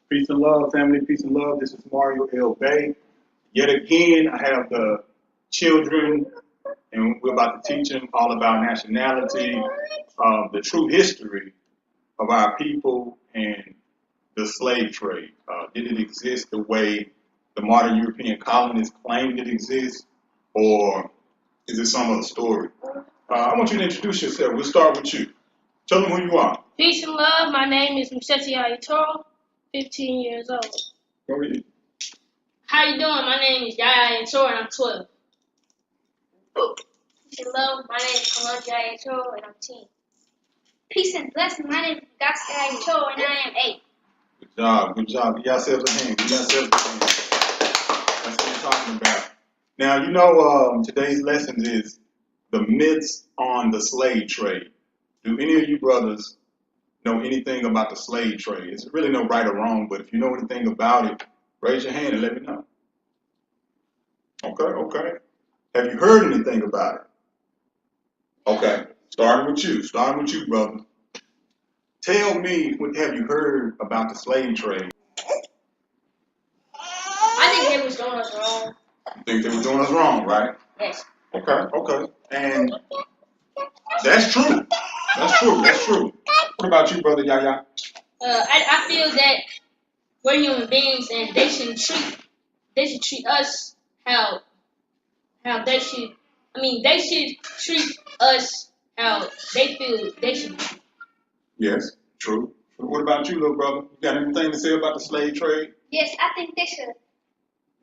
Peace and love, family. Peace and love. This is Moreno Bey. Yet again, I have the children, and we're about to teach them all about nationality, the true history of our people, and the slave trade. Did it exist the way the modern European colonists claimed it exists, or is it some other story? I want you to introduce yourself. We'll start with you. Tell them who you are. Peace and love. My name is Museti Ayatoro, 15 years old. Go ahead. How you doing? My name is Yaya Ayatoro and I'm 12. Peace and love. My name is Kalonji Ayatoro and I'm 10. Peace and blessing. My name is Gasky Ayatoro and I am 8. Good job. Good job. Give yourselves a hand. Give yourselves a hand. That's what we're talking about. Now, you know, today's lesson is the myths on the slave trade. Do any of you brothers know anything about the slave trade? It's really no right or wrong, but if you know anything about it, raise your hand and let me know. Okay. Have you heard anything about it? Okay, starting with you, brother. Tell me, what have you heard about the slave trade? I think they was doing us wrong. You think they were doing us wrong, right? Yes. Okay. And that's true. That's true. What about you, brother Yaya? I feel that we're human beings and they should treat us how they should. They should treat us how they feel they should. Yes, true. What about you, little brother? You got anything to say about the slave trade? Yes, I think they should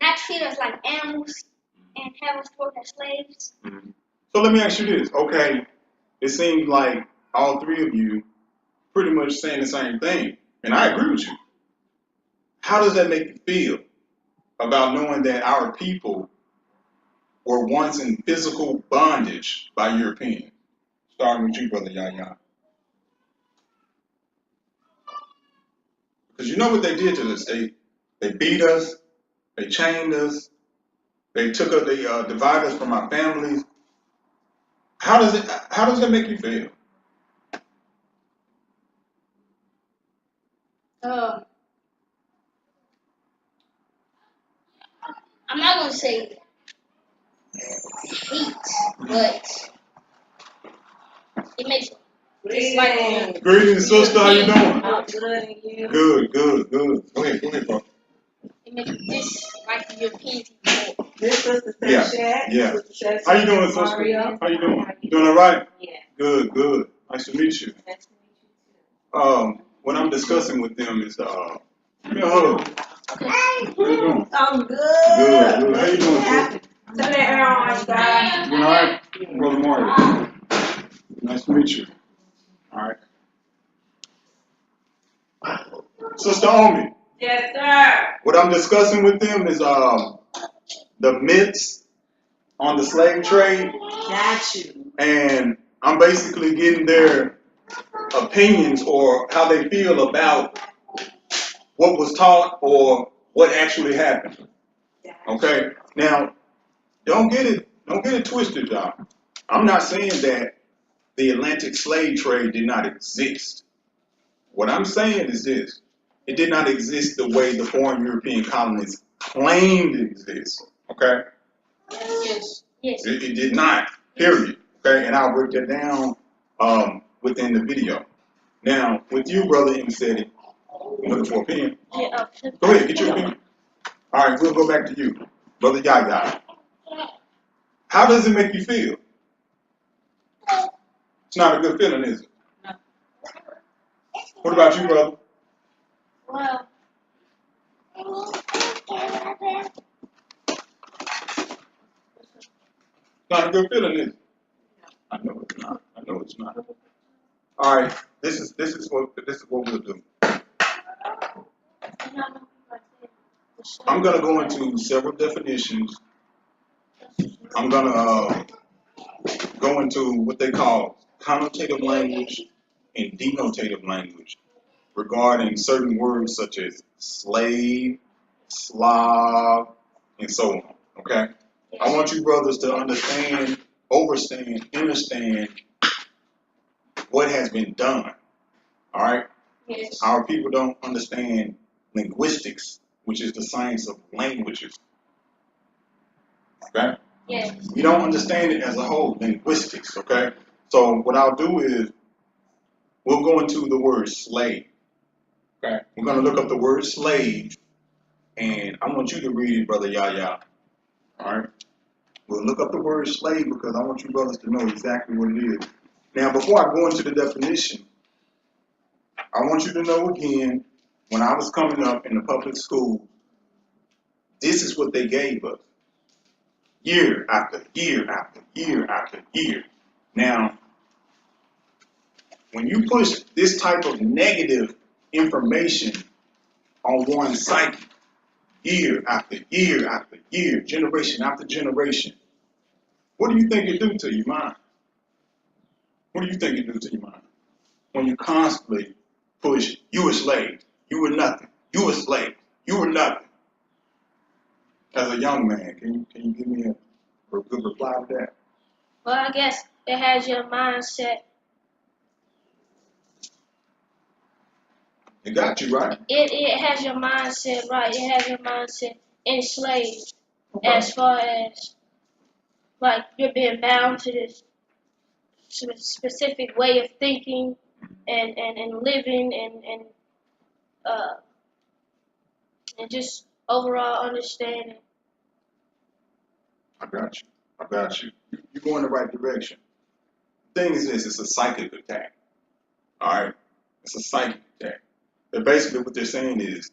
not treat us like animals and have us work as slaves. Mm-hmm. So let me ask you this. Okay, it seems like all three of you pretty much saying the same thing, and I agree with you. How does that make you feel about knowing that our people were once in physical bondage by Europeans? Starting with you, brother Yaya. Because you know what they did to us. They beat us, they chained us, they divided us from our families. How does that make you feel? I'm not gonna say hate, but it makes it's like Greetings, sister. How you doing? I'm good, and you? Good. Go ahead, bro. it makes this like the European people. This is the Yeah. Shay. How you doing, sister? Mario. How you doing? You doing all right? Yeah. Good. Nice to meet you. Nice to meet you What I'm discussing with them is give me a hug. How you doing? I'm good. Good. How you doing, sister? Turn that air on, guys. You doing all right? Brother Mario. Nice to meet you. All right. Sister Omi. Yes, sir. What I'm discussing with them is the myths on the slave trade, Got you. and I'm basically getting their opinions or how they feel about what was taught or what actually happened. Okay? Now, don't get it twisted, y'all. I'm not saying that the Atlantic slave trade did not exist. What I'm saying is this. It did not exist the way the foreign European colonists claimed it exists. Okay? Yes. It did not, period. Okay? And I'll break that down within the video. Now, with you, Brother Imseti, you looking for opinion? Yeah. Go ahead, get your opinion. All right, we'll go back to you. Brother Yaya. How does it make you feel? It's not a good feeling, is it? No. What about you, brother? Well, It's not a good feeling, is it? I know it's not. All right, this is what we'll do. I'm gonna go into several definitions. I'm gonna go into what they call connotative language and denotative language regarding certain words such as slave, slob, and so on. Okay? I want you brothers to understand what has been done. All right? yes. Our people don't understand linguistics, which is the science of languages. Okay? Yes. We don't understand it as a whole, linguistics, okay? So what I'll do is we'll go into the word slave. Okay? We're going to look up the word slave, and I want you to read it, Brother Yahya. All right? We'll look up the word slave because I want you brothers to know exactly what it is. Now, before I go into the definition, I want you to know again, when I was coming up in the public school, this is what they gave us. Year after year after year after year. Now, when you push this type of negative information on one psyche, year after year after year, generation after generation, what do you think it do to your mind? What do you think it do to your mind? When you constantly push, you were slave, you were nothing, you were slave, you were nothing. As a young man, can you give me a good reply to that? Well, I guess it has your mindset. It got you, right? It has your mindset right. It has your mindset enslaved, Okay. as far as like you're being bound to this specific way of thinking and living and just overall understanding. I got you. I got you. You're going the right direction. The thing is this, it's a psychic attack. All right? It's a psychic attack. And basically what they're saying is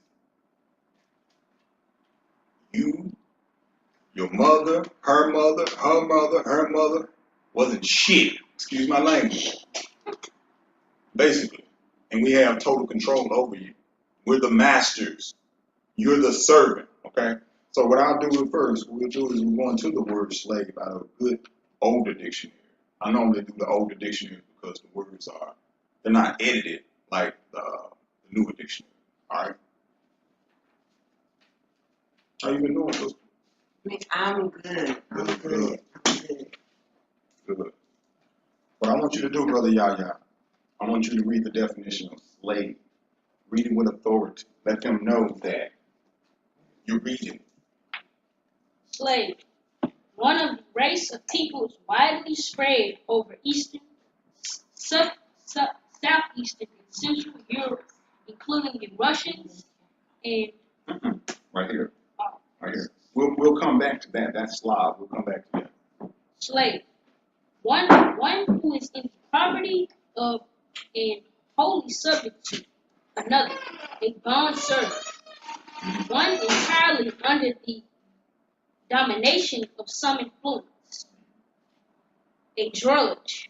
you, your mother, her mother, her mother, her mother wasn't shit. Excuse my language. Basically. And we have total control over you. We're the masters. You're the servant. Okay? So what I'll do first, what we'll do is we'll go into the word slave out of a good older dictionary. I normally do the older dictionary because the words they're not edited like the newer dictionary. All right? How you been doing, sister? I'm good. I'm good. Good. What I want you to do, Brother Yahya, I want you to read the definition of slave. Read it with authority. Let them know that you're reading. Slave. One of the race of peoples widely spread over eastern, southeastern, and central Europe, including the Russians and Right here. Right here. We'll come back to that. That's slob. We'll come back to that. slave. One who is in the property of and wholly subject to another, a bond servant. One entirely under the domination of some influence, a drudge,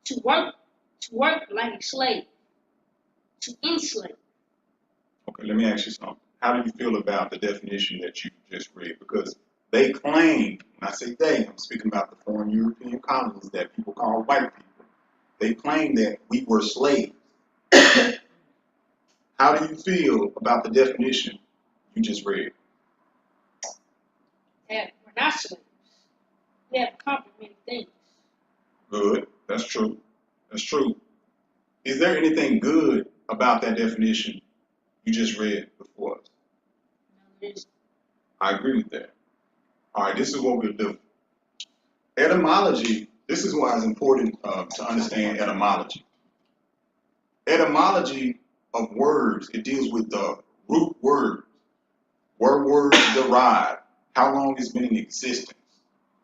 to work like a slave, to enslave. Okay, let me ask you something. How do you feel about the definition that you just read? Because they claim, when I say they, I'm speaking about the foreign European colonies that people call white people. They claim that we were slaves. How do you feel about the definition you just read? That we're not slaves. We have complicated things. Good. That's true. That's true. Is there anything good about that definition you just read before us? I agree with that. All right, this is what we'll do. Etymology, this is why it's important to understand etymology. Etymology of words, it deals with the root words, where words derive, how long it's been in existence,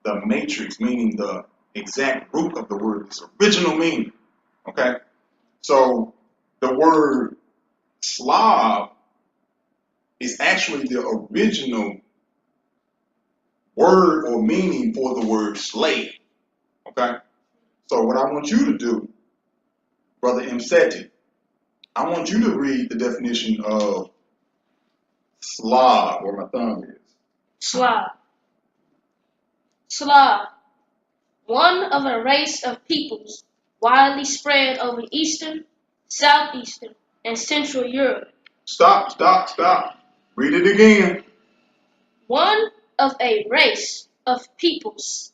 the matrix, meaning the exact root of the word, its original meaning. Okay? So the word slob is actually the original word or meaning for the word slave. Okay? So what I want you to do, Brother Mseti, I want you to read the definition of slob, where my thumb is. Slav. Slav. One of a race of peoples widely spread over eastern, southeastern, and central Europe. Stop. Read it again. One of a race of peoples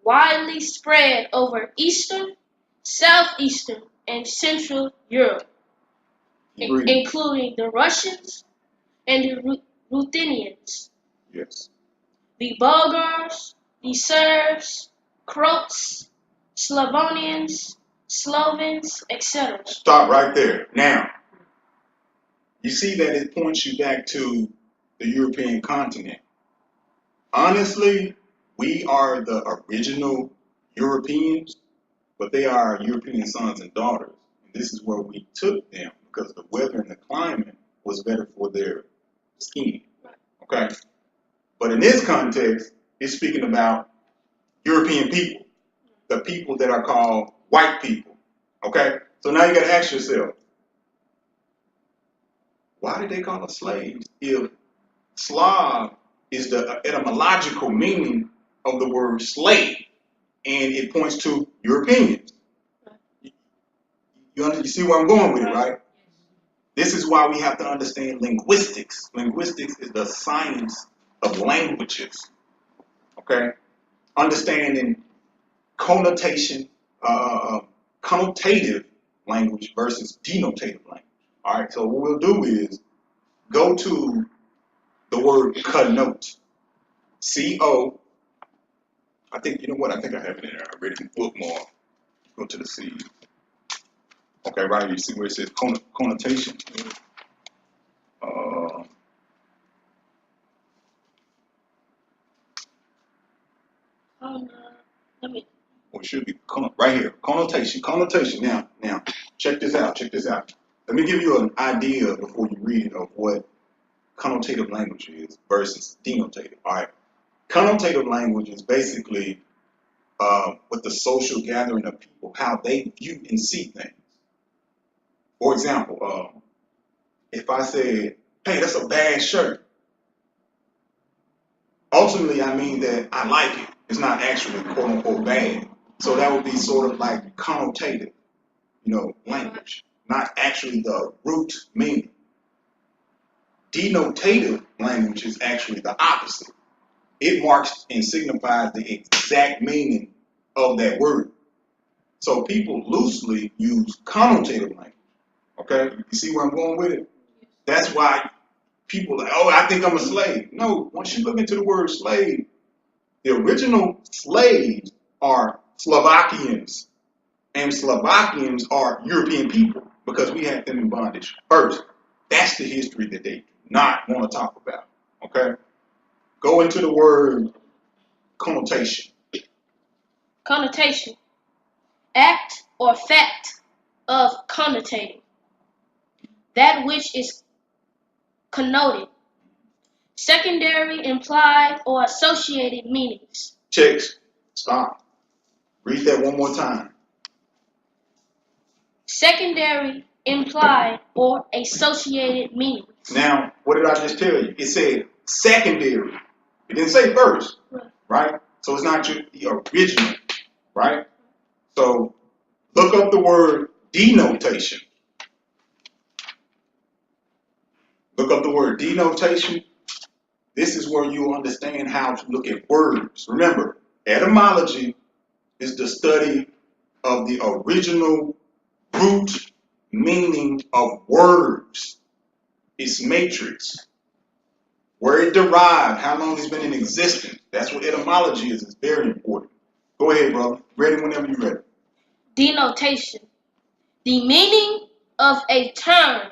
widely spread over eastern, southeastern, and central Europe, Keep reading. including the Russians and the Ruthenians, Yes. the Bulgars, the Serbs, Croats, Slavonians, Slovens, etc. Stop right there. Now, you see that it points you back to the European continent. Honestly, we are the original Europeans, but they are our European sons and daughters. And this is where we took them because the weather and the climate was better for their skin. Okay? But in this context, it's speaking about European people, the people that are called white people. Okay? So now you got to ask yourself, why did they call us slaves if Slav is the etymological meaning of the word slave, and it points to Europeans? You see where I'm going with it, right? This is why we have to understand linguistics. Linguistics is the science of languages. Okay? Understanding connotative language versus denotative language. All right, so what we'll do is go to the word connote. C-O. I think, you know what? I think I have it in there. I read it in the book more. Go to the C. Okay, right here. You see where it says connotation? Let me. Or it should be right here. Connotation. Connotation. Now, check this out. Check this out. Let me give you an idea before you read of what connotative language is versus denotative. All right. Connotative language is basically with the social gathering of people, how they view and see things. For example, if I said, hey, that's a bad shirt, ultimately I mean that I like it. It's not actually quote unquote bad. So that would be sort of like connotative, language, not actually the root meaning. Denotative language is actually the opposite. It marks and signifies the exact meaning of that word. So people loosely use connotative language. Okay? You see where I'm going with it? That's why people are like, oh, I think I'm a slave. No, once you look into the word slave, the original slaves are Slovakians. And Slovakians are European people because we had them in bondage first. That's the history that they do not want to talk about. Okay? Go into the word connotation. Connotation. Act or fact of connotating. That which is connoted. Secondary, implied, or associated meanings. Checks. Stop. Read that one more time. Secondary, implied, or associated meanings. Now, what did I just tell you? It said secondary. It didn't say first, right? So it's not the original, right? So look up the word denotation. Look up the word denotation. This is where you understand how to look at words. Remember, etymology is the study of the original root meaning of words. It's matrix. Where it derived, how long it's been in existence. That's what etymology is. It's very important. Go ahead, brother. Ready whenever you're ready. Denotation. The meaning of a term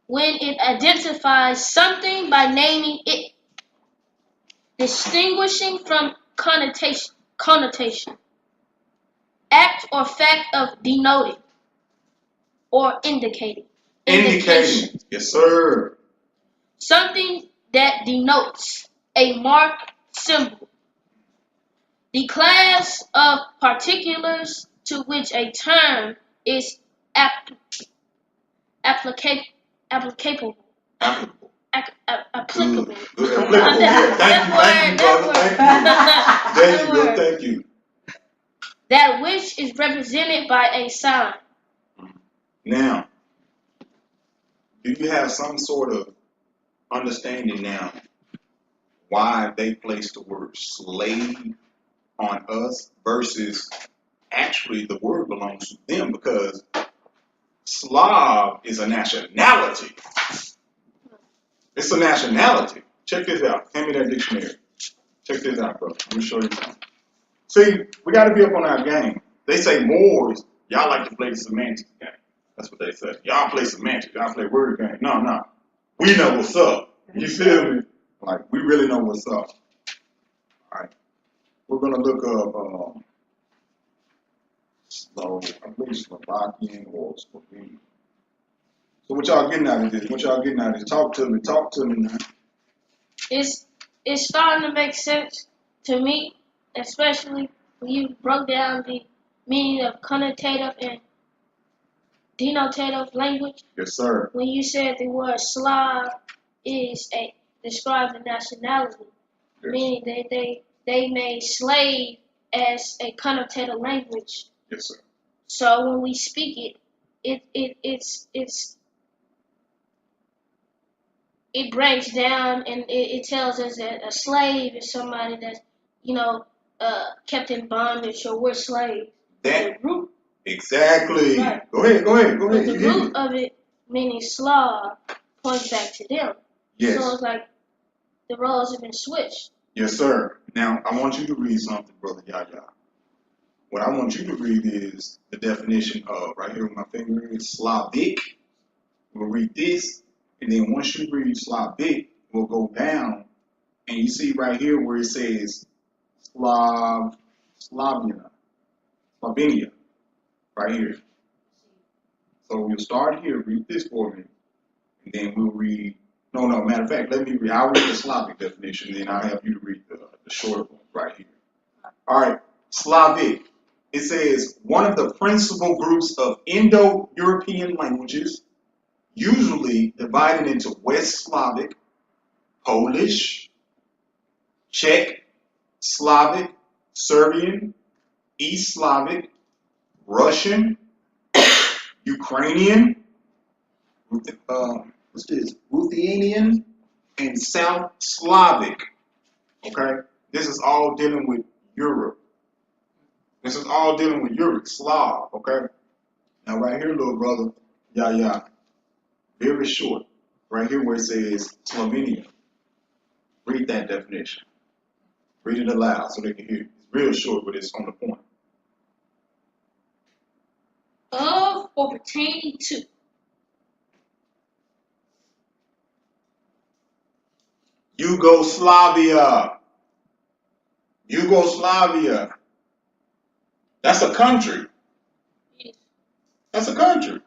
when it identifies something by naming it. Distinguishing from connotation. Act or fact of denoting or indicating. Indicating. Yes, sir. Something that denotes a mark, symbol. The class of particulars to which a term is applicable. Applicable. Applicable. Good. Applicable. Yeah. Thank you, brother. Thank you. There you go. Thank you. That which is represented by a sign. Now, do you have some sort of understanding now why they placed the word slave on us versus actually the word belongs to them? Because Slav is a nationality. It's a nationality. Check this out. Hand me that dictionary. Check this out, bro. Let me show you something. See, we got to be up on our game. They say Moors, y'all like to play the semantics game. That's what they say. Y'all play semantics. Y'all play word game. No. We know what's up. You feel me? Like, we really know what's up. All right. We're going to look up I believe Slovakian or Slovenian. So what y'all getting out of this? Talk to me now. It's starting to make sense to me, especially when you broke down the meaning of connotative and denotative language. Yes, sir. When you said the word Slav describes a nationality, Yes. meaning they made slave as a connotative language. Yes, sir. So when we speak it breaks down and it tells us that a slave is somebody that's, kept in bondage, or we're slaves. That The root, exactly. right. Go ahead. But the root of it, meaning Slav, points back to them. Yes. So it's like the roles have been switched. Yes, sir. Now I want you to read something, brother Yaya. What I want you to read is the definition of, right here with my finger, is Slavic. We'll read this, and then once you read Slavic, we'll go down, and you see right here where it says Slovenia, right here. So we'll start here, read this for me, and then we'll read, matter of fact, I'll read the Slavic definition, then I'll have you to read the shorter one right here. All right, Slavic. It says, one of the principal groups of Indo-European languages, usually divided into West Slavic, Polish, Czech, Slavic, Serbian, East Slavic, Russian, Ukrainian, Ruthenian, and South Slavic. Okay? This is all dealing with Europe. Slav, okay? Now right here, little brother, very short. Right here where it says Slovenia. Read that definition. Read it aloud so they can hear it. It's real short, but it's on the point. Of or pertaining to. Yugoslavia. That's a country. That's a country,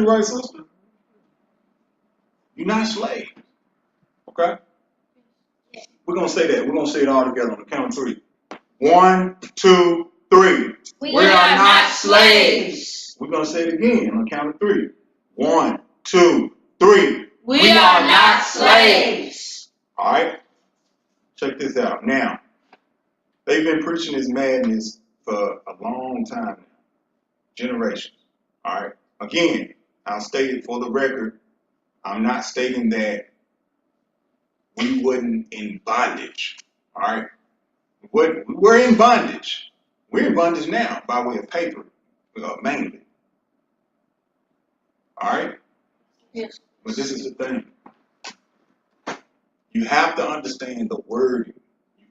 right, sister? You're not slaves. Okay? We're going to say that. We're going to say it all together on the count of three. 1, 2, 3. We are not slaves. We're going to say it again on the count of three. 1, 2, 3. We are not slaves. All right? Check this out. Now, they've been preaching this madness for a long time now. Generations. All right? Again, I'll state it for the record. I'm not stating that we wasn't in bondage. All right? We're in bondage. We're in bondage now by way of paper, mainly. All right? Yes. But this is the thing. You have to understand the wording.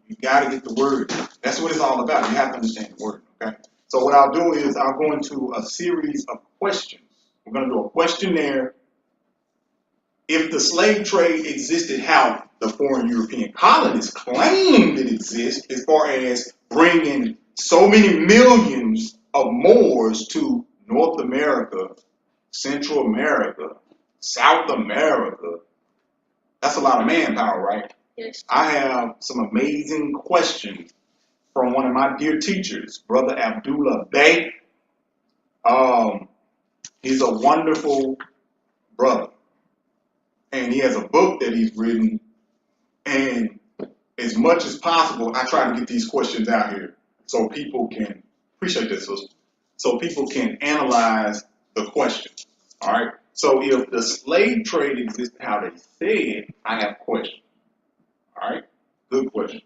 You got to get the word. That's what it's all about. You have to understand the word. Okay? So what I'll do is I'll go into a series of questions. We're going to do a questionnaire. If the slave trade existed, how the foreign European colonists claimed it exists, as far as bringing so many millions of Moors to North America, Central America, South America, that's a lot of manpower, right? Yes. I have some amazing questions from one of my dear teachers, Brother Abdullah Bey. He's a wonderful brother. And he has a book that he's written. And as much as possible, I try to get these questions out here so people can, appreciate this, sister, so people can analyze the question. All right? So if the slave trade existed how they said, I have questions. All right? Good question.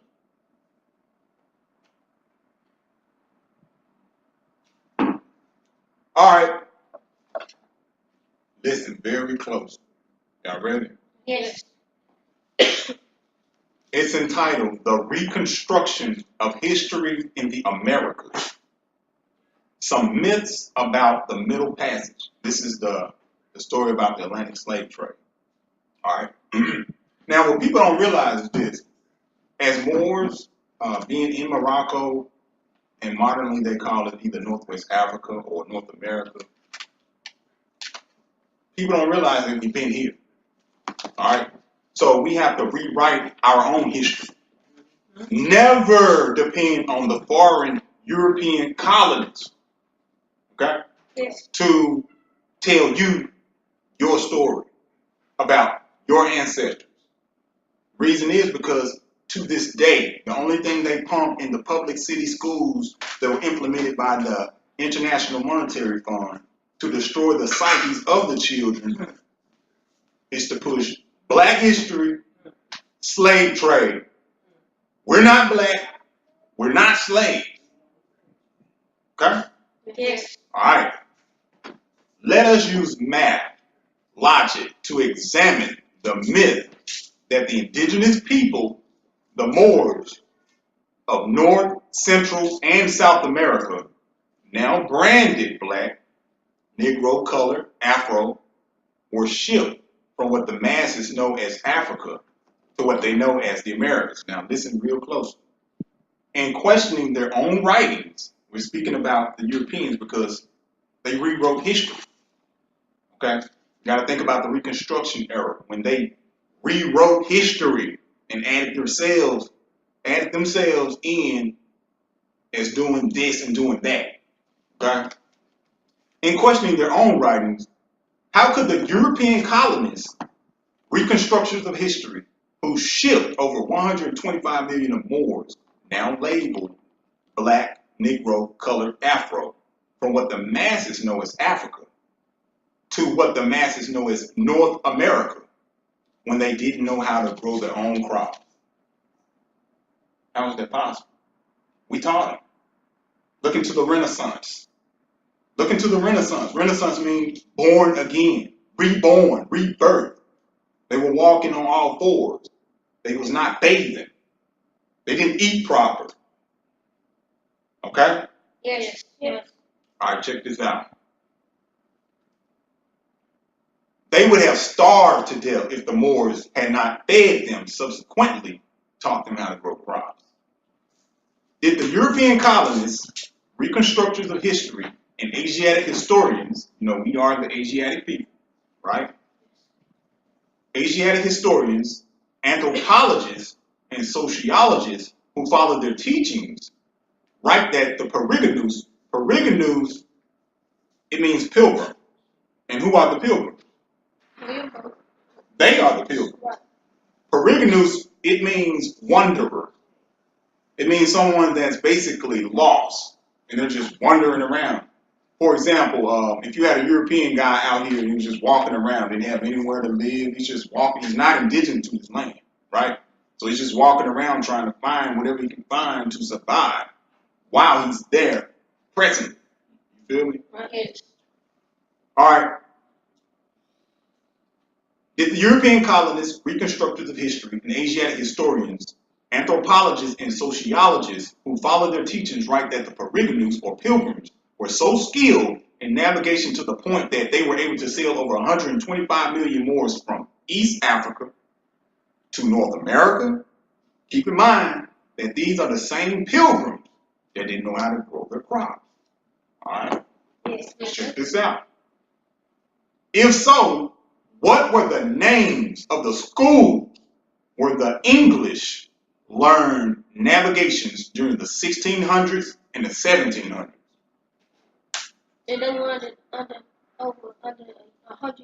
All right. Listen very close. Y'all ready? Yes. It's entitled The Reconstruction of History in the Americas. Some myths about the Middle Passage. This is the story about the Atlantic slave trade. All right. Now, what people don't realize is this. As Moors, being in Morocco, and modernly they call it either Northwest Africa or North America, people don't realize that we've been here. All right. So we have to rewrite our own history. Never depend on the foreign European colonies, okay, Yes. to tell you your story about your ancestors. Reason is because to this day, the only thing they pump in the public city schools that were implemented by the International Monetary Fund to destroy the psyches of the children is to push black history, slave trade. We're not black. We're not slaves. Okay? Yes. All right. Let us use math, logic to examine the myth that the indigenous people, the Moors of North, Central, and South America, now branded black, Negro, colored, Afro, were shipped from what the masses know as Africa to what they know as the Americas. Now listen real close. In questioning their own writings, we're speaking about the Europeans because they rewrote history. Okay? You got to think about the Reconstruction era when they rewrote history and added themselves in as doing this and doing that. Okay? In questioning their own writings, how could the European colonists, reconstructors of history, who shipped over 125 million of Moors, now labeled black, Negro, colored, Afro, from what the masses know as Africa to what the masses know as North America when they didn't know how to grow their own crops? How is that possible? We taught them. Look into the Renaissance. Look into the Renaissance. Renaissance means born again, reborn, rebirth. They were walking on all fours. They was not bathing. They didn't eat proper. Okay? Yes. Yes. All right, check this out. They would have starved to death if the Moors had not fed them, subsequently taught them how to grow crops. Did the European colonists, reconstructors of history, and Asiatic historians, we are the Asiatic people, right? Asiatic historians, anthropologists, and sociologists who followed their teachings write that the Perigonus, it means pilgrim. And who are the pilgrims? They are the pilgrims. Perigonus, it means wanderer. It means someone that's basically lost and they're just wandering around. For example, if you had a European guy out here and he was just walking around, didn't have anywhere to live, he's just walking, he's not indigenous to his land, right? So he's just walking around trying to find whatever he can find to survive while he's there, present. You feel me? Yes. All right. Did the European colonists, reconstructors of history, and Asiatic historians, anthropologists, and sociologists who followed their teachings write that the Perigonus, or pilgrims, were so skilled in navigation to the point that they were able to sail over 125 million Moors from East Africa to North America? Keep in mind that these are the same pilgrims that didn't know how to grow their crops. All right? Yes. Let's check this out. If so, what were the names of the schools where the English learned navigations during the 1600s and the 1700s? They don't want it under 100 years. Over 100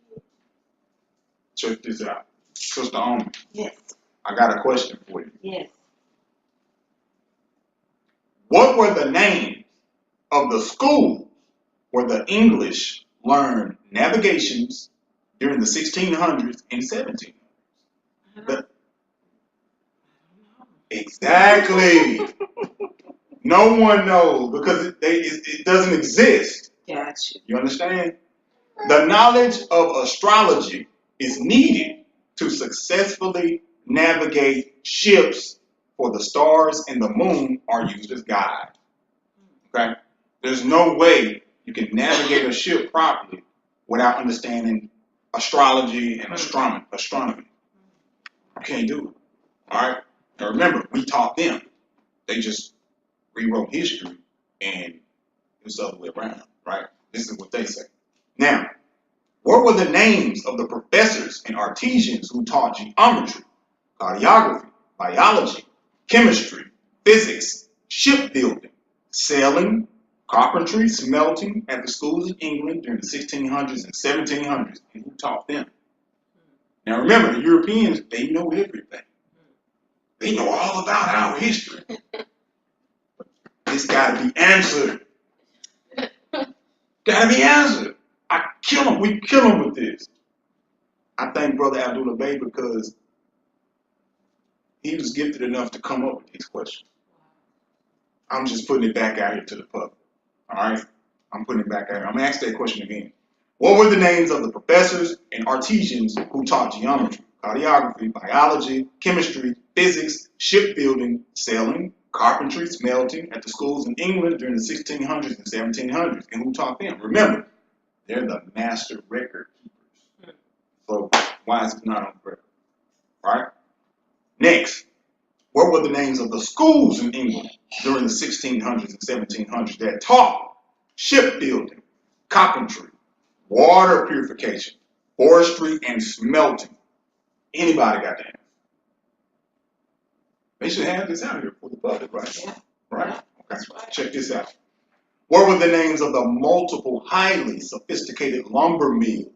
years. Check this out. Sister Omi, Yes. I got a question for you. Yes. What were the names of the schools where the English learned navigations during the 1600s and 1700s? Exactly. No one knows because it doesn't exist. Gotcha. You understand? The knowledge of astrology is needed to successfully navigate ships, for the stars and the moon are used as guides. Okay? There's no way you can navigate a ship properly without understanding astrology and astronomy. You can't do it. All right? Now remember, we taught them. They just rewrote history and it's the other way around, right? This is what they say. Now, what were the names of the professors and artisans who taught geometry, cartography, biology, chemistry, physics, shipbuilding, sailing, carpentry, smelting at the schools of England during the 1600s and 1700s, and who taught them? Now remember, the Europeans, they know everything. They know all about our history. It's got to be answered. Got to be answered. I kill them. We kill them with this. I thank Brother Abdullah Bey because he was gifted enough to come up with these questions. I'm just putting it back out here to the public. All right? I'm putting it back out here. I'm going to ask that question again. What were the names of the professors and artisans who taught geometry, cartography, biology, chemistry, physics, shipbuilding, sailing, carpentry, smelting at the schools in England during the 1600s and 1700s? And who taught them? Remember, they're the master record keepers. So why is it not on record? All right? Next, what were the names of the schools in England during the 1600s and 1700s that taught shipbuilding, carpentry, water purification, forestry, and smelting? Anybody got the answer? They should have this out here for the public, right? Yeah. Right? Okay. Right. Check this out. What were the names of the multiple highly sophisticated lumber mills,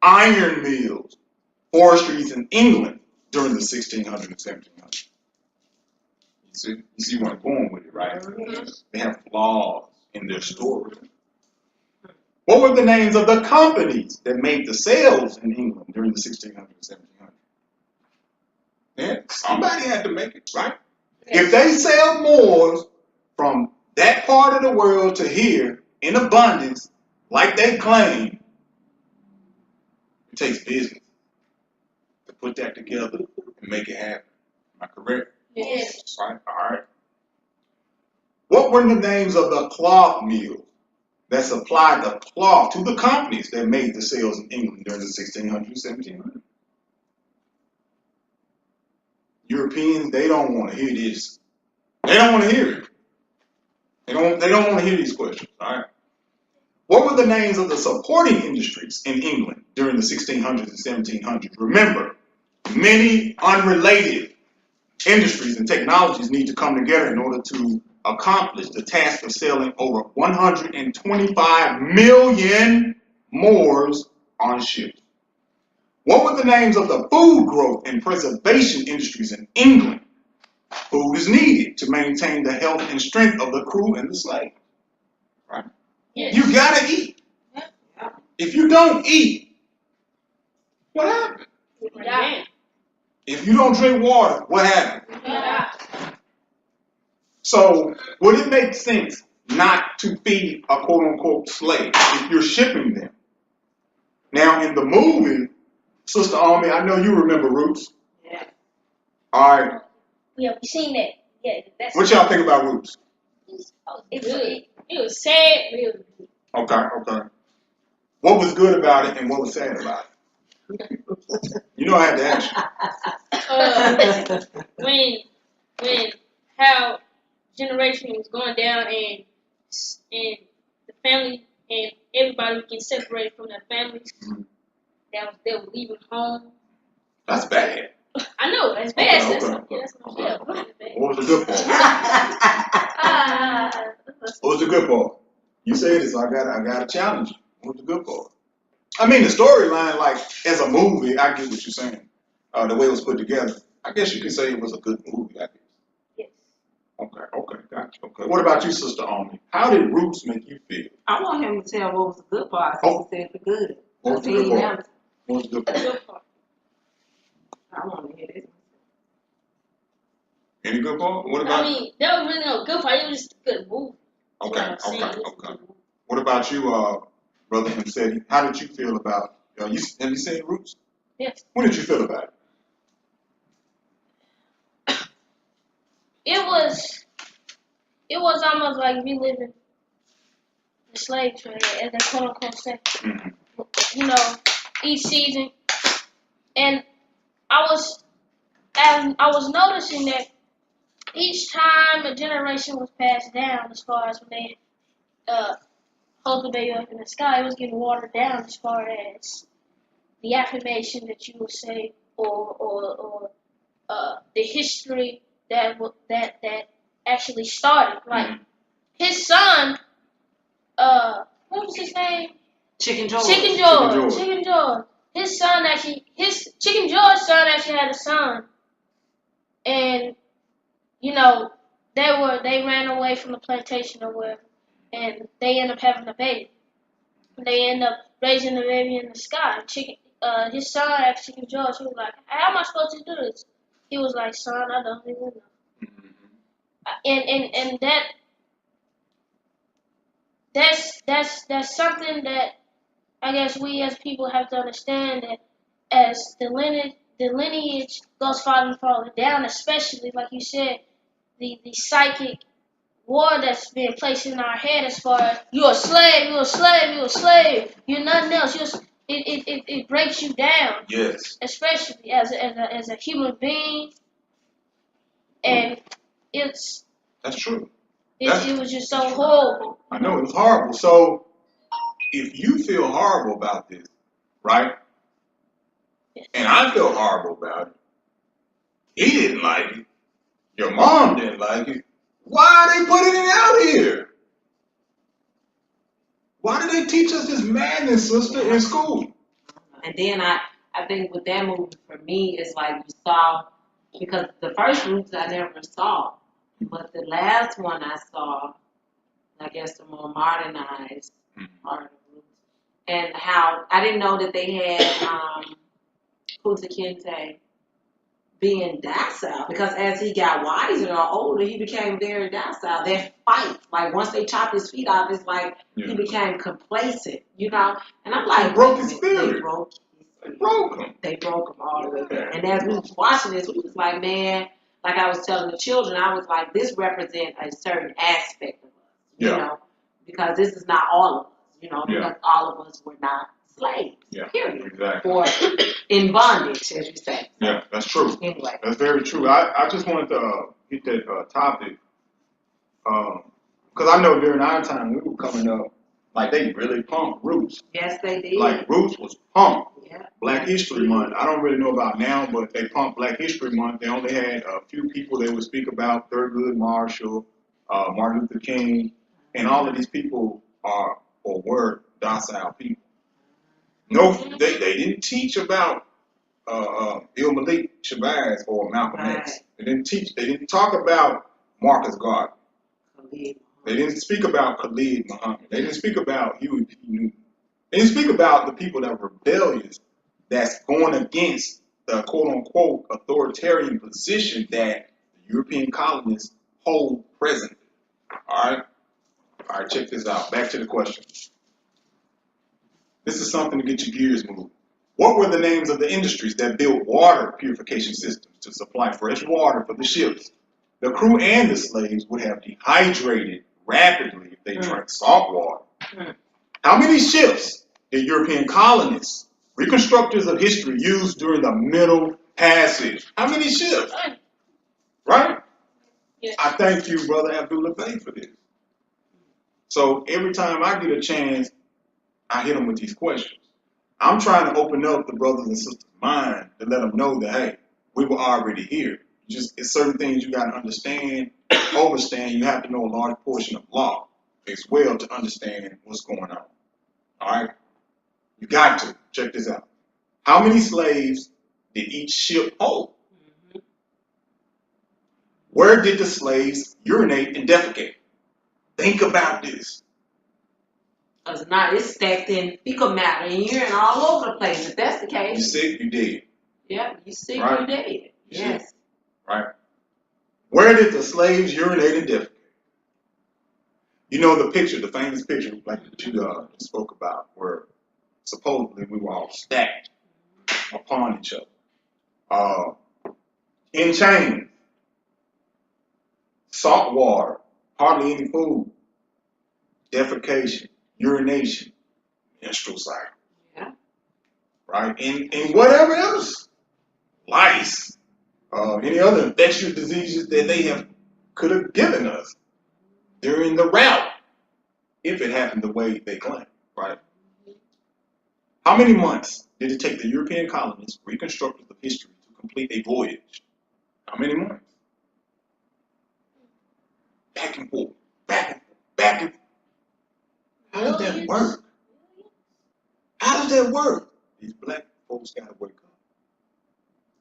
iron mills, forestries in England during the 1600s and 1700s? You see where I'm going with it, right? Mm-hmm. They have flaws in their story. What were the names of the companies that made the sails in England during the 1600s and 1700s? Yeah, somebody had to make it, right? If they sell Moors from that part of the world to here in abundance, like they claim, it takes business to put that together and make it happen. Am I correct? Yes. Right? All right. What were the names of the cloth mills that supplied the cloth to the companies that made the sails in England during the 1600s, 1700s? Europeans, they don't want to hear this. They don't want to hear it. They don't want to hear these questions. All right. What were the names of the supporting industries in England during the 1600s and 1700s? Remember, many unrelated industries and technologies need to come together in order to accomplish the task of selling over 125 million Moors on ships. What were the names of the food growth and preservation industries in England? Food is needed to maintain the health and strength of the crew and the slaves. Right? Yes. You gotta eat. If you don't eat, what happens? Yeah. If you don't drink water, what happens? Yeah. So would it make sense not to feed a quote unquote slave if you're shipping them? Now in the movie, Sister Army, I know you remember Roots. Yeah. All right. Yeah, we seen that. Yeah, that's What y'all think about Roots? It was sad, real good. Okay. What was good about it and what was sad about it? You know I had to ask you. When how generation was going down and the family and everybody getting separated from their families, they were leaving home. That's bad. I know that's bad. Okay. That's not bad. What was the good part? What was the good part? You said it, so I got to challenge you. What was the good part? I mean, the storyline, like as a movie, I get what you're saying. The way it was put together, I guess you could say it was a good movie. I guess. Yes. Okay, gotcha. Okay, what about you, Sister Army? How did Roots make you feel? I want him to tell what was the good part. Oh. He said the good. What was the good part? What was the good part? Good part. I want to hear this. Any good part? What about? I mean, that was really no good part. It was just a good movie. Okay. What about you, Brother Himsetti, how did you feel about, have you seen Roots? Yes. What did you feel about it? It was almost like reliving the slave trade, as they quote unquote say. Mm-hmm. You know, each season, and I was noticing that each time a generation was passed down, as far as when they hold the baby up in the sky, it was getting watered down as far as the affirmation that you would say, or the history that actually started. Like his son, what was his name? Chicken George. Chicken George. His Chicken George's son actually had a son, and you know they ran away from the plantation or whatever, and they ended up having a baby. They end up raising the baby in the sky. His son asked Chicken George, he was like, "How am I supposed to do this?" He was like, "Son, I don't even know." And that's something that I guess we as people have to understand, that as the lineage goes farther down, especially like you said, the psychic war that's being placed in our head as far as you're a slave, you're nothing else. It breaks you down. Yes. Especially as a human being, and that's true. It was just so horrible. I know it was horrible. So if you feel horrible about this, right? And I feel horrible about it. He didn't like it. Your mom didn't like it. Why are they putting it out here? Why do they teach us this madness, sister, in school? And then I think with that movie, for me, it's like you saw, because the first Roots I never saw, but the last one I saw, I guess the more modernized part of Roots, and how I didn't know that they had Kunta Kinte being docile, because as he got wiser or older, he became very docile. That fight, like once they chopped his feet off, it's like he became complacent, you know. And I'm like, he broke his spirit. They broke him. They broke him all the way there. And as we was watching this, we was like, man, like I was telling the children, I was like, this represents a certain aspect of us, you know, because this is not all of us, you know, because all of us were not slaves, period. Exactly. Or in bondage, as you say. Yeah, that's true. Anyway. That's very true. I just wanted to hit that topic because I know during our time we were coming up, like they really pumped Roots. Yes, they did. Like Roots was pumped. Yeah. Black History Month. I don't really know about now, but they pumped Black History Month. They only had a few people they would speak about: Thurgood Marshall, Martin Luther King, and all of these people are or were docile people. No, they didn't teach about Il Malik Shabazz or Malcolm X. They didn't talk about Marcus Garvey. They didn't speak about Khalid Muhammad. They didn't speak about Huey P. Newton. They didn't speak about the people that were rebellious, that's going against the quote-unquote authoritarian position that the European colonists hold presently. All right, check this out. Back to the question. This is something to get your gears moving. What were the names of the industries that built water purification systems to supply fresh water for the ships? The crew and the slaves would have dehydrated rapidly if they drank salt water. How many ships did European colonists, reconstructors of history, use during the Middle Passage? How many ships? Right? Yeah. I thank you, Brother Abdullah Bey, for this. So every time I get a chance, I hit them with these questions. I'm trying to open up the brothers and sisters' mind to let them know that, hey, we were already here. Just it's certain things you got to understand, overstand. You have to know a large portion of law as well to understand what's going on. All right? You got to. Check this out. How many slaves did each ship hold? Where did the slaves urinate and defecate? Think about this. Because now it's stacked in fecal matter and urine all over the place. If that's the case. You sick, you dead. Yeah, you sick, right? You dead. Yes. Right. Where did the slaves urinate and defecate? You know the picture, the famous picture, like that you spoke about, where supposedly we were all stacked upon each other, in chains, salt water, hardly any food, defecation, urination, menstrual cycle, Yeah. right? And whatever else, lice, any other infectious diseases that they could have given us during the route, if it happened the way they claim, right? How many months did it take the European colonists, reconstructors of history, to complete a voyage? How many months? Back and forth, back and forth, back and forth. How does that work? How does that work? These black folks got to wake up.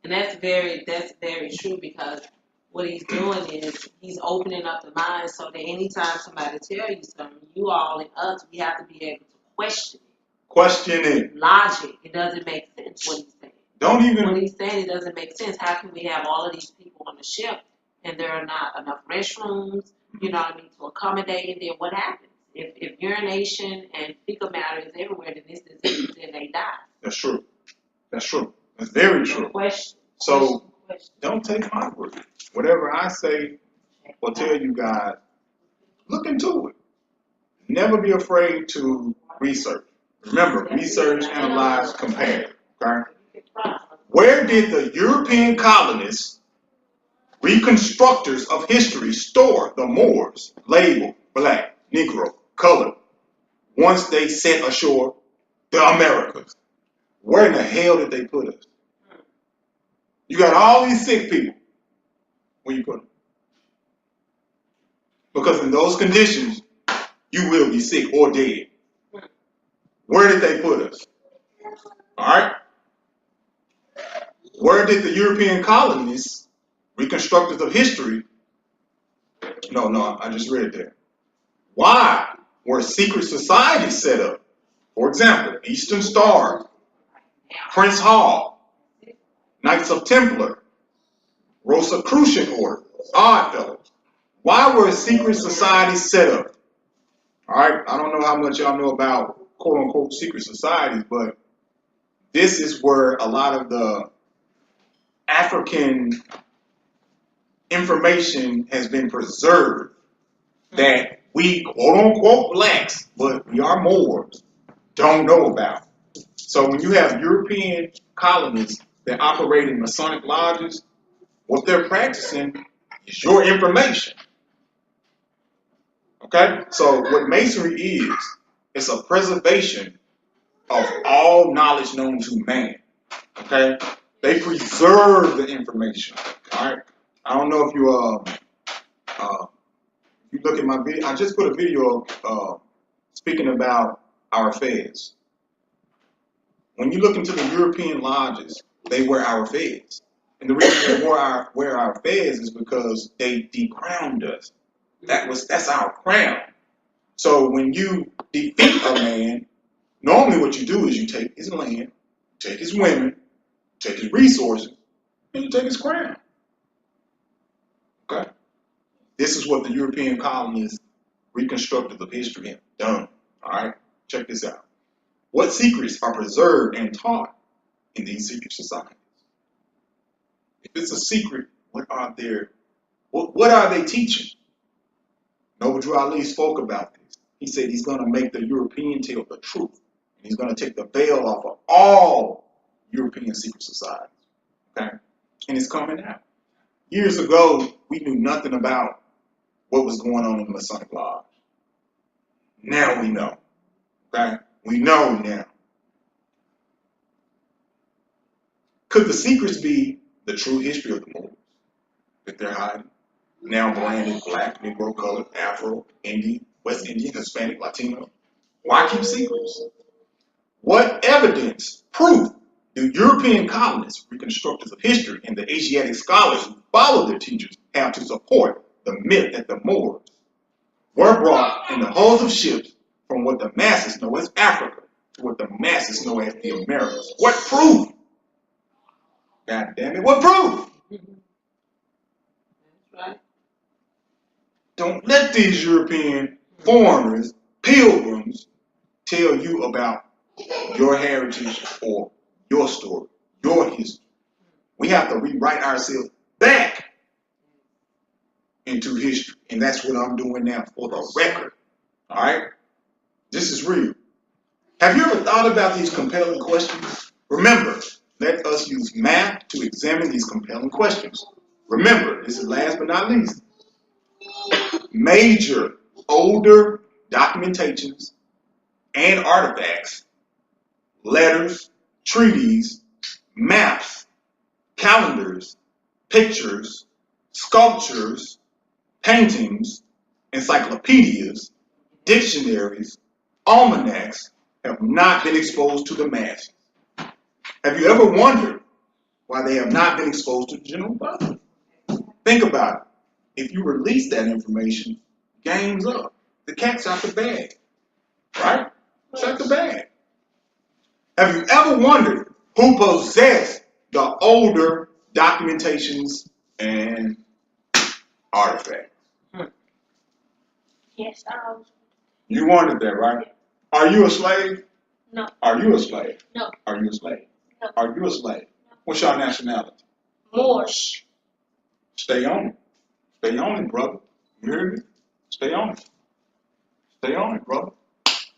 And that's very true, because what he's doing is he's opening up the mind so that anytime somebody tell you something, you all and us, we have to be able to question it. Question it. Logic. It doesn't make sense what he's saying. What he's saying, it doesn't make sense. How can we have all of these people on the ship and there are not enough restrooms, you know what I mean, to accommodate? And then what happens? If urination and fecal matter is everywhere, then this disease, then they die. That's true. That's true. That's very true. Question. Don't take my word. Whatever I say or tell you guys, look into it. Never be afraid to research. Remember, research, analyze, compare. Okay? Where did the European colonists, reconstructors of history, store the Moors, labeled black, Negro, colored, once they set ashore the Americas? Where in the hell did they put us? You got all these sick people. Where you put them? Because in those conditions, you will be sick or dead. Where did they put us? All right? Where did the European colonists, reconstructors of history, no, I just read it there. Why were secret societies set up? For example, Eastern Star, Prince Hall, Knights of Templar, Rosicrucian Order, Odd Fellows. Why were secret societies set up? All right, I don't know how much y'all know about quote-unquote secret societies, but this is where a lot of the African information has been preserved that we, quote-unquote blacks, but we are Moors, don't know about. So when you have European colonists that operate in Masonic lodges, what they're practicing is your information. Okay? So what Masonry is, it's a preservation of all knowledge known to man. Okay? They preserve the information. All right? I don't know if you look at my video. I just put a video of speaking about our feds. When you look into the European lodges, they wear our feds. And the reason they wear our feds is because they decrowned us. That's our crown. So when you defeat a man, normally what you do is you take his land, take his women, take his resources, and you take his crown. Okay? This is what the European colonists, reconstructors of history, have done. All right? Check this out. What secrets are preserved and taught in these secret societies? If it's a secret, what are they teaching? Noble Drew Ali spoke about this. He said he's going to make the European tell the truth. And he's going to take the veil off of all European secret societies. Okay? And it's coming out. Years ago, we knew nothing about what was going on in the Masonic Lodge. Now we know. Okay? We know now. Could the secrets be the true history of the Moors that they're hiding? Now branded black, Negro, colored, Afro, Indian, West Indian, Hispanic, Latino. Why keep secrets? What evidence, proof, do European colonists, reconstructors of history, and the Asiatic scholars who follow their teachers have to support the myth that the Moors were brought in the hulls of ships from what the masses know as Africa to what the masses know as the Americas? What proof? God damn it, what proof? Right. Don't let these European foreigners, pilgrims tell you about your heritage or your story, your history. We have to rewrite ourselves back into history. And that's what I'm doing now for the record. All right? This is real. Have you ever thought about these compelling questions? Remember, let us use math to examine these compelling questions. Remember, this is last but not least. Major older documentations and artifacts, letters, treaties, maps, calendars, pictures, sculptures, paintings, encyclopedias, dictionaries, almanacs have not been exposed to the masses. Have you ever wondered why they have not been exposed to the general public? Think about it. If you release that information, game's up. The cat's out the bag, right? It's out the bag. Have you ever wondered who possessed the older documentations and artifacts? Yes, I was. You wondered that, right? Are you a slave? No. Are you a slave? No. Are you a slave? No. Are you a slave? What's your nationality? Moors. Stay on it. Stay on it, brother. You hear me? Stay on it. Stay on it, brother.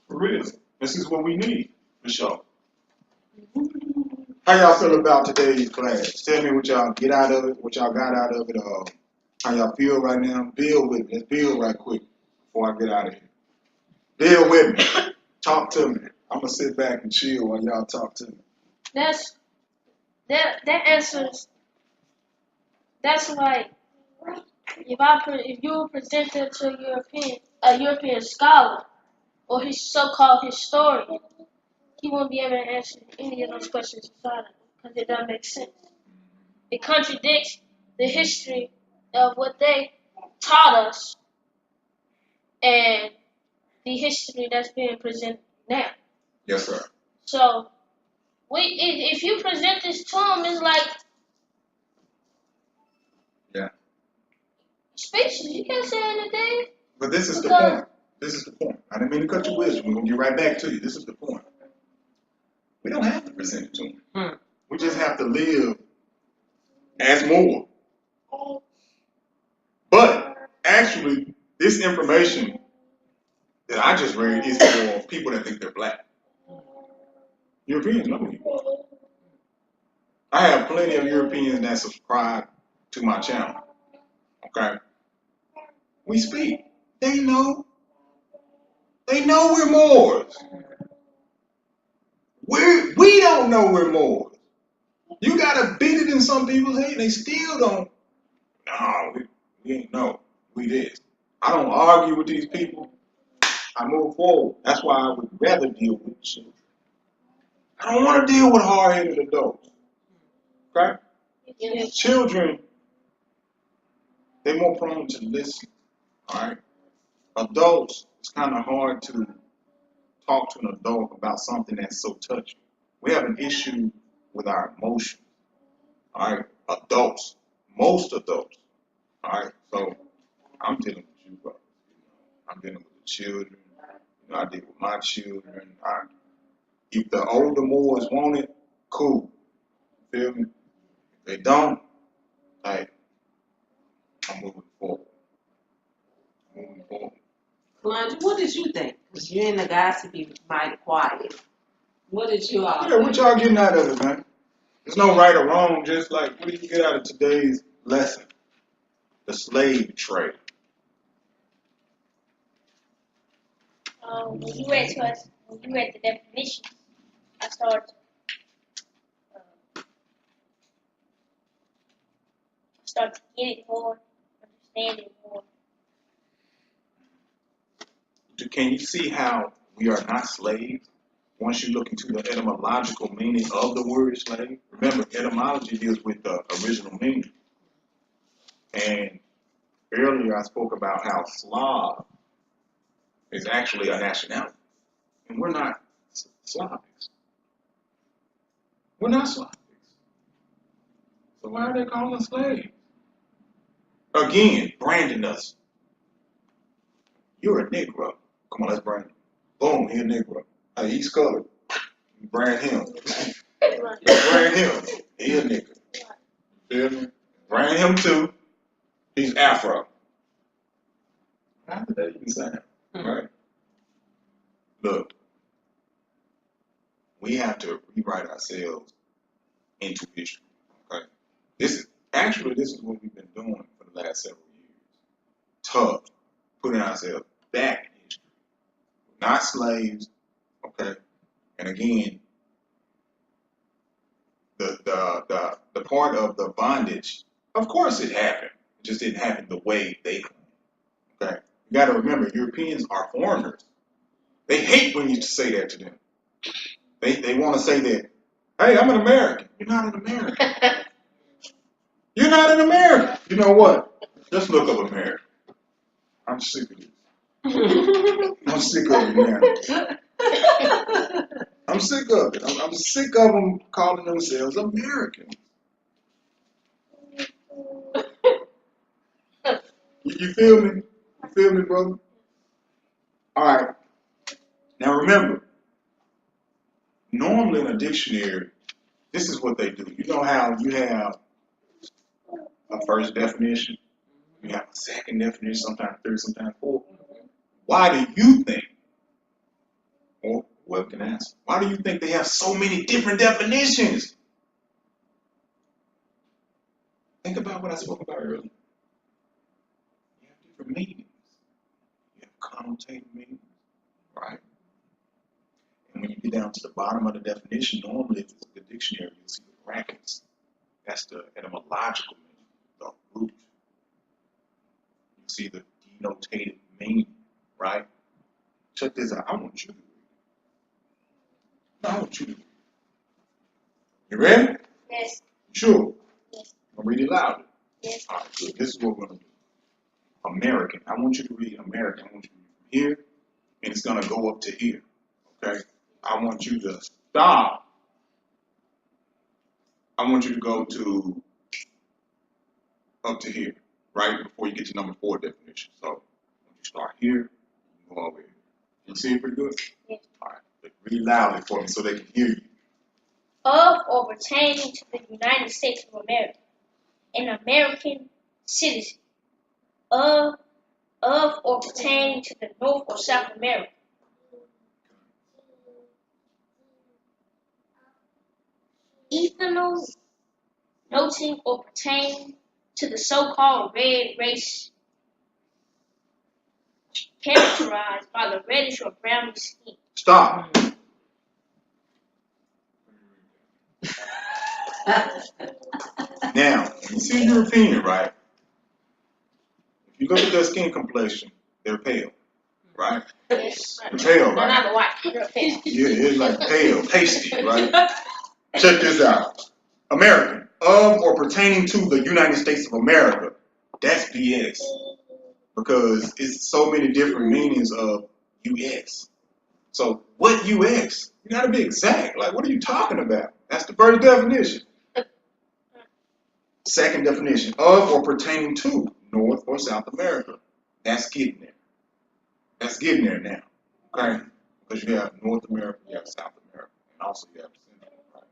For real. This is what we need, for sure. How y'all feel about today's class? Tell me what y'all get out of it, what y'all got out of it, how y'all feel right now. Build with me. Let's build right quick before I get out of here. Build with me. Talk to me. I'm going to sit back and chill while y'all talk to me. That answers. That's like if you were presented to a European scholar or his so-called historian, he won't be able to answer any of those questions inside because it doesn't make sense. It contradicts the history of what they taught us and the history that's being presented now. Yes, sir. So, if you present this to him, it's like, yeah, speechless. You can't say anything. But this is the point. This is the point. I didn't mean to cut your wisdom. We're going to get right back to you. This is the point. We don't have to present it to him. We just have to live as Moor. But actually, this information that I just read is for people that think they're black. Europeans know me. I have plenty of Europeans that subscribe to my channel. Okay? We speak. They know. They know we're Moors. We don't know we're Moors. You gotta beat it in some people's head, and they still don't. No, we ain't know. We this. I don't argue with these people. I move forward. That's why I would rather deal with children. I don't want to deal with hard-headed adults. Okay? Yeah. Children, they're more prone to listen. All right? Adults, it's kind of hard to talk to an adult about something that's so touchy. We have an issue with our emotions. All right? Adults, most adults. All right? So I'm dealing with you, brother. I'm dealing with the children. I deal with my children. If the older Moors want it, cool. Feel me? If they don't, hey, I'm moving forward. Kalanja, what did you think? Because you and the guys to be mighty quiet. What did you all Yeah, think? what y'all getting out of it, man? There's no right or wrong, just like, what did you get out of today's lesson? The slave trade. When you read the definition, I started to get it more, understand it more. Can you see how we are not slaves? Once you look into the etymological meaning of the word slave, remember, etymology deals with the original meaning. And earlier I spoke about how slob is actually a nationality. And we're not Slavics. We're not Slavics. So why are they calling us slaves? Again, branding us. You're a Negro. Come on, let's brand him. Boom, he's a Negro. Hey, he's colored. Brand him. Let's brand him. He a nigga. Feel me? Brand him too. He's Afro. How did that even sound? Right? Look, we have to rewrite ourselves into history. Okay? This is what we've been doing for the last several years. Tough. Putting ourselves back in history. We're not slaves. Okay? And again, the part of the bondage, of course it happened. It just didn't happen the way they claim. Okay? You gotta remember, Europeans are foreigners. They hate when you say that to them. They want to say that, hey, I'm an American. You're not an American. You're not an American. You know what? Just look up America. I'm sick of this. I'm sick of it now. I'm sick of it. I'm sick of them calling themselves Americans. You feel me? You feel me, brother? All right. Now remember, normally in a dictionary, this is what they do. You know how you have a first definition, you have a second definition, sometimes third, sometimes fourth. Why do you think, or whoever can answer, why do you think they have so many different definitions? Think about what I spoke about earlier. You have different meanings. You have connotative meanings, right? And when you get down to the bottom of the definition, normally if it's a dictionary, you'll see the brackets. That's the etymological meaning, the root. You see the denotative meaning, right? Check this out. I want you to read. I want you to read. You ready? Yes. Sure. Yes. I'll read it loudly. Yes. All right, good. This is what we're going to do. American. I want you to read American. I want you to read from here, and it's going to go up to here. Okay? I want you to stop. I want you to go to up to here, right before you get to number 4 definition. So when you start here, you go over here. You see it pretty good? Yes. All right. Read loudly for me so they can hear you. Of or pertaining to the United States of America, an American citizen. Of or pertaining to the North or South America. Ethanol, noting or pertaining to the so-called red race, characterized by the reddish or brownish skin. Stop. Now, you see European, right? If you look at their skin complexion, they're pale, right? Yes. They're pale, They're right? not white. They're pale. Yeah, it's like pale, pasty, right? Check this out. American, of or pertaining to the United States of America. That's BS. Because it's so many different meanings of US. So what US? You gotta be exact. Like, what are you talking about? That's the first definition. Second definition, of or pertaining to North or South America. That's getting there. That's getting there now. Okay? Because you have North America, you have South America, and also you have Central. Right?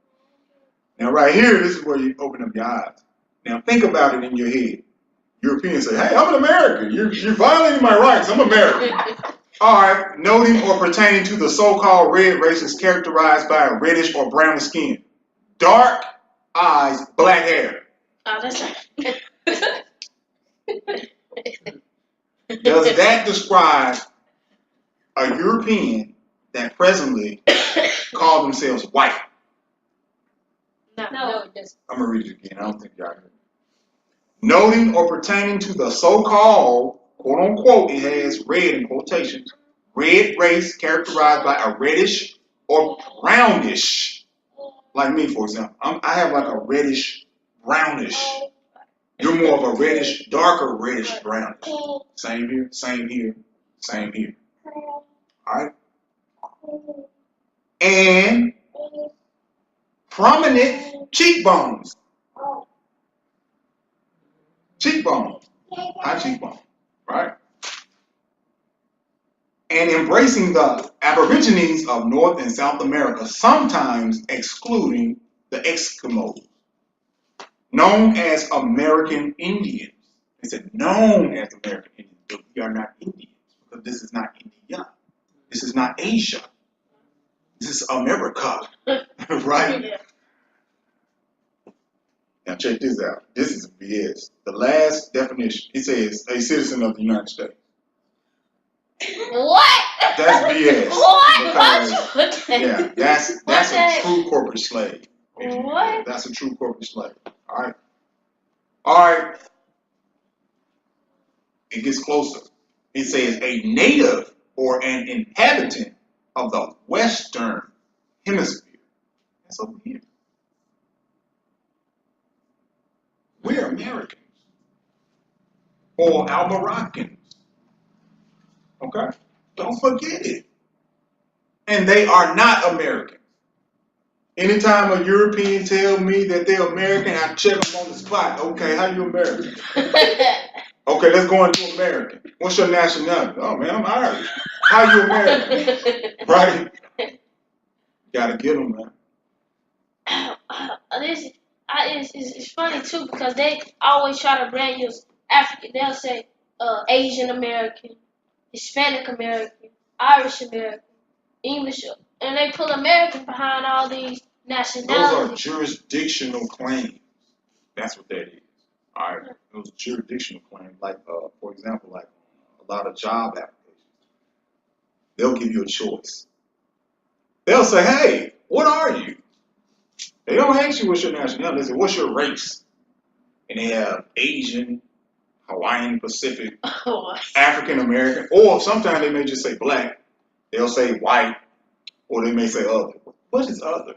Now right here, this is where you open up your eyes. Now think about it in your head. Europeans say, hey, I'm an American. You're violating my rights. I'm American. All right, noting or pertaining to the so-called red race is characterized by a reddish or brownish skin, dark eyes, black hair. Oh, that's not. Does that describe a European that presently call themselves white? No, it doesn't. I'm going to read it again. I don't think y'all heard it. Noting or pertaining to the so-called, quote-unquote, it has red in quotations, red race characterized by a reddish or brownish, like me, for example. I have like a reddish, brownish. You're more of a reddish, darker reddish, brownish. Same here, same here, same here. All right? And prominent cheekbones. Cheekbone, high cheekbone, right? and embracing the Aborigines of North and South America, sometimes excluding the Eskimos, known as American Indians. They said known as American Indians, but we are not Indians, because this is not India. This is not Asia. This is America, right? Yeah. Now check this out. This is BS. The last definition, it says a citizen of the United States. What? That's BS. What? Because, yeah, that's a true corporate slave. What? That's a true corporate slave. All right. It gets closer. It says a native or an inhabitant of the Western Hemisphere. That's over here. We're Americans. Or Almoroccans. Okay? Don't forget it. And they are not Americans. Anytime a European tell me that they're American, I check them on the spot. Okay, how you American? Okay, let's go into American. What's your nationality? Oh man, I'm Irish. How you American? Right? Gotta get them, man. It's funny too because they always try to brand you as African. They'll say Asian American, Hispanic American, Irish American, English, and they put American behind all these nationalities. Those are jurisdictional claims. That's what that is. All right, those jurisdictional claims, like for example, like a lot of job applications, they'll give you a choice. They'll say, "Hey, what are you?" They don't ask you what's your nationality. They say, "What's your race?" And they have Asian, Hawaiian, Pacific, African American, or sometimes they may just say black. They'll say white, or they may say other. What is other?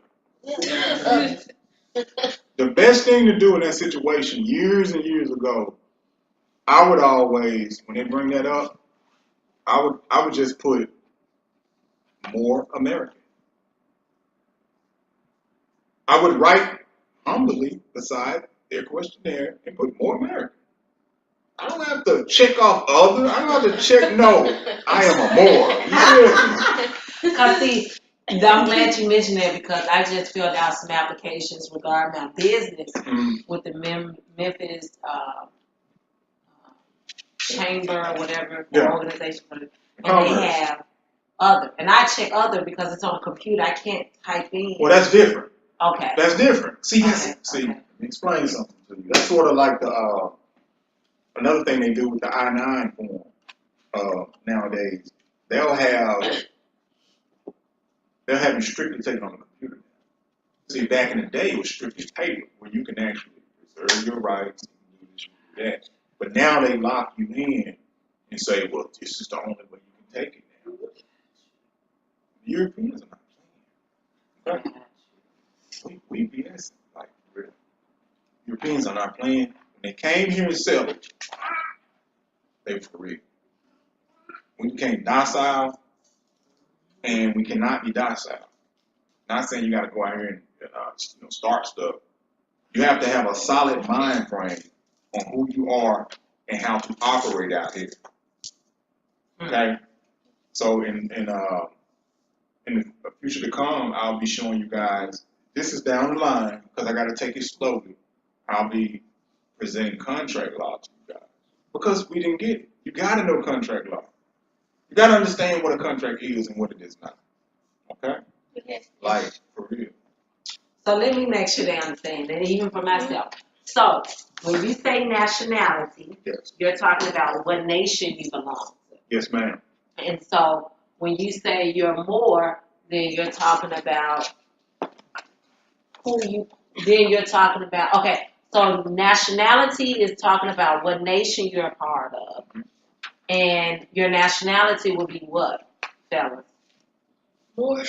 The best thing to do in that situation, years and years ago, I would always, when they bring that up, I would just put more American. I would write humbly beside their questionnaire and put more American. I don't have to check off other. I don't have to check no. I am a Moor. You feel me? Because see, I'm glad you mentioned that because I just filled out some applications regarding my business with the Memphis chamber or whatever organization, and they have other, and I check other because it's on a computer. I can't type in. Well, that's different. Okay. That's different. See, Okay. Let me explain something to you. That's sort of like the another thing they do with the I-9 form nowadays. They'll have you strictly take it on the computer. See, back in the day, it was strictly paper, where you can actually preserve your rights and do this, do that. But now they lock you in and say, well, this is the only way you can take it now. The Europeans are not playing. We BS, like, for real. Europeans are not playing. When they came here and settled, they were for real. We became docile, and we cannot be docile. Not saying you got to go out here and start stuff. You have to have a solid mind frame on who you are and how to operate out here. Okay? So in the future to come, I'll be showing you guys, this is down the line, because I got to take it slowly. I'll be presenting contract law to you guys. Because we didn't get it. You got to know contract law. You got to understand what a contract is and what it is not. Okay? Yes. Like, for real. So let me make sure they understand that, even for myself. So when you say nationality, you're talking about what nation you belong to. Yes, ma'am. And so when you say you're Moor, then you're talking about okay, so nationality is talking about what nation you're a part of. And your nationality would be what, fellas? Moor.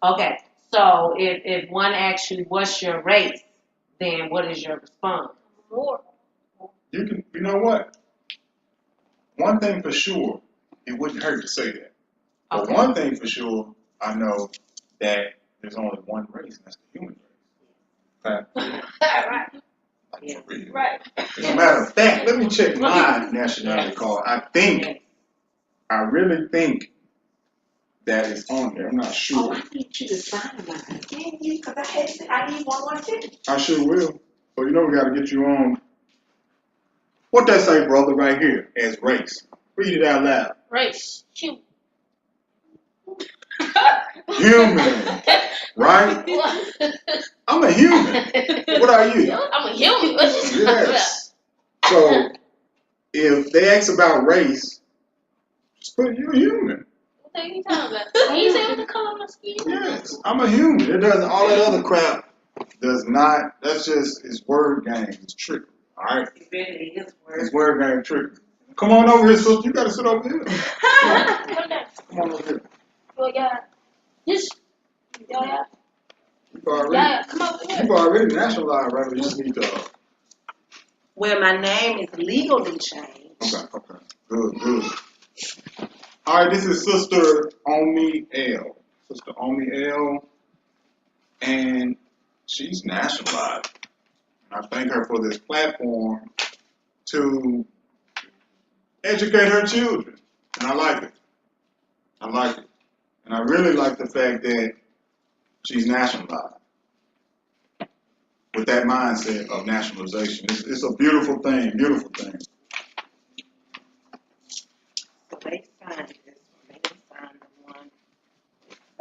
Okay, so if one asks you what's your race, then what is your response? Moor. You know what? One thing for sure, it wouldn't hurt to say that. But Okay. one thing for sure, I know that there's only one race, and that's the human race. Okay? Right. Yeah. For real. Right. As a matter of fact, let me check my nationality card. I think I really think that is on there. I'm not Oh, sure. I need you to sign mine. Can you? Because I need one too. I sure will. So you know we got to get you on. What that say, brother, right here as race? Read it out loud. Race. Shoot. Human, right? I'm a human. What are you? I'm a human. What you talking about? Yes. So if they ask about race, just put you're a human. What are you talking about? Can you say what the color of my skin? Yes, I'm a human. It doesn't. All that other crap does not. That's just it's word games. It's trickery. All right. It really is It's word game trickery. Come on over here, sister. You gotta sit over here. Come down. Come on over here. Well, yeah. Just. Yeah. You've already, Yeah. Come over here. you've already nationalized, right? You just need to. Well, my name is legally changed. Okay. Good. All right, this is Sister Omi L. Sister Omi L. And she's nationalized. And I thank her for this platform to educate her children. And I like it. And I really like the fact that she's nationalized with that mindset of nationalization. It's a beautiful thing. So they signed this one. They didn't sign the one.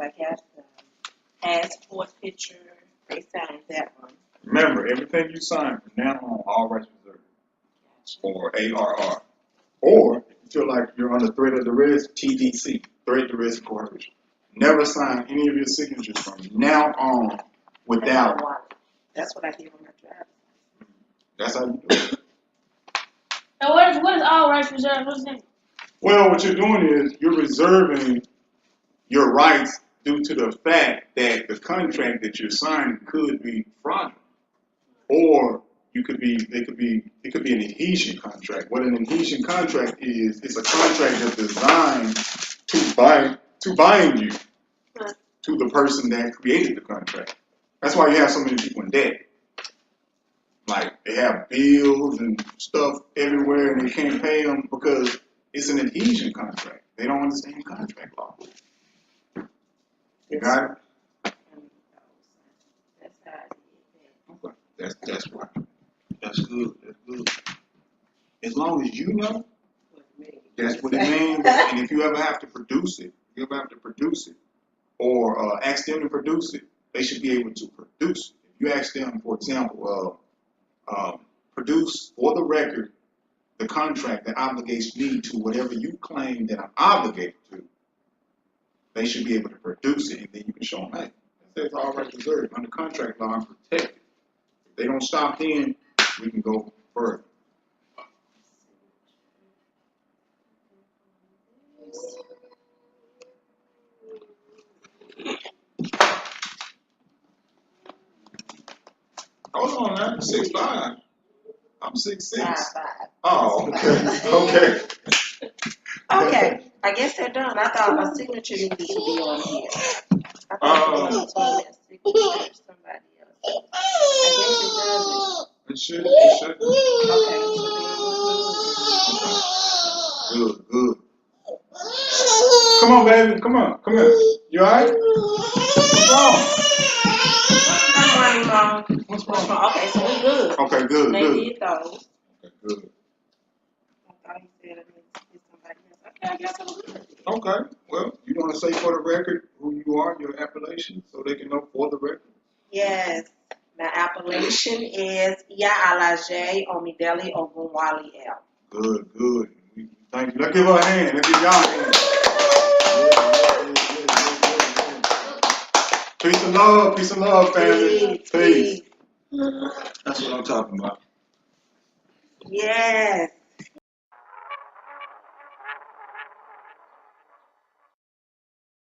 I got the passport picture. They signed that one. Remember, everything you sign from now on, all rights reserved, or ARR. Or, if you feel like you're under threat of the risk, TDC, threat to risk coercion. Never sign any of your signatures from now on without. That's what I did on my drive. That's how you do it. Now, what is all rights reserved? What's that? Well, what you're doing is you're reserving your rights due to the fact that the contract that you're signing could be fraudulent, or it could be an adhesion contract. What an adhesion contract is, it's a contract that's designed to bind you to the person that created the contract. That's why you have so many people in debt. Like they have bills and stuff everywhere and they can't pay them because it's an adhesion contract. They don't understand contract law. You got it? That's how I did Okay. That's right. That's good. As long as you know, that's what it means. And if you ever have to produce it, or ask them to produce it, they should be able to produce it. If you ask them, for example, produce for the record the contract that obligates me to whatever you claim that I'm obligated to, they should be able to produce it, and then you can show them, hey, it says all rights reserved. Under contract law, I'm protected. If they don't stop then, we can go further. Hold on now, 6'5". I'm 6'6". 5'5". Oh, okay. Okay, I guess they're done. I thought my signature needed to be on here. I thought you wanted to tell that signature to somebody else. I guess it doesn't. It should. Okay, Good. Come on, baby. Come here. You alright? What's wrong? What's wrong? Okay, so we're good. Okay, good. They did those. Okay, good. I thought he said it needs somebody else. Okay, I guess I'm good. Okay. Well, you want to say for the record who you are, your appellation, so they can know for the record? Yes. My appellation is Iyalaje Omidele Ogunwale L. Good. Thank you. Let's give her a hand. Let's give y'all a hand. Peace and love, family. Peace. That's what I'm talking about. Yes.